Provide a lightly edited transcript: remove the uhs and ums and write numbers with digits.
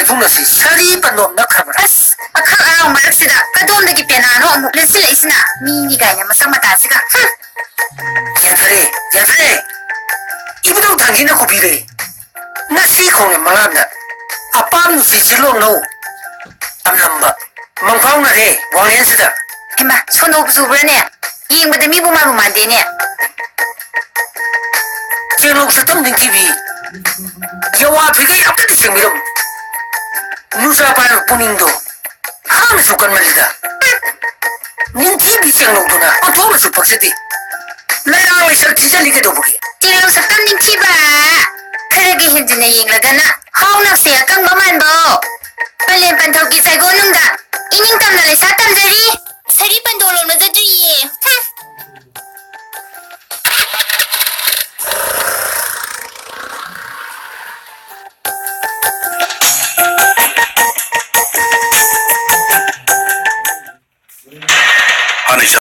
ꯃꯤꯐꯨꯡꯅꯁꯤ ꯁꯥꯔꯤ ꯄꯟꯗꯣꯝ ꯅꯛꯈ꯭ꯔꯕ꯭ꯔꯥ? ꯑꯁ ꯑꯈꯛ ꯑꯔꯥꯎ ꯃꯔꯛꯁꯤꯗ ꯀꯗꯣꯝꯗꯒꯤ ꯄꯦꯅꯥꯅꯣ ꯑꯃꯨꯛ ꯂꯤꯠꯁꯤꯜꯂꯛꯏꯁꯤꯅ ꯃꯤꯅꯤ ꯀꯥꯏꯅ ꯃꯁꯛ ꯃꯇꯥꯁꯤꯒ ꯌꯥꯟꯊꯔꯦ ꯌꯥꯟꯊꯔꯦ 이부동 당신의 고비래 나시 공의 망합나 아빠는 시질롱노 암남바 멍파우나래 왕연스다 해마 손 없수브라네 이행보다 미부마부 만되네 제녹스 덤는 기비 여와 비가 약간의 생미름 누사바의 본인도 하면서 건 말이다 닌 기비 생녹도나 어두하면서 박세디 나랑 왜 설치절리게도 보게 찌르 석담 닝키바 그러게 현진의 이행라가나 하우낙세 약간 뭐만보 빨리 반턱기 살고 오는가 이닝 땀나래 사땀자리 사리 반도로는 저주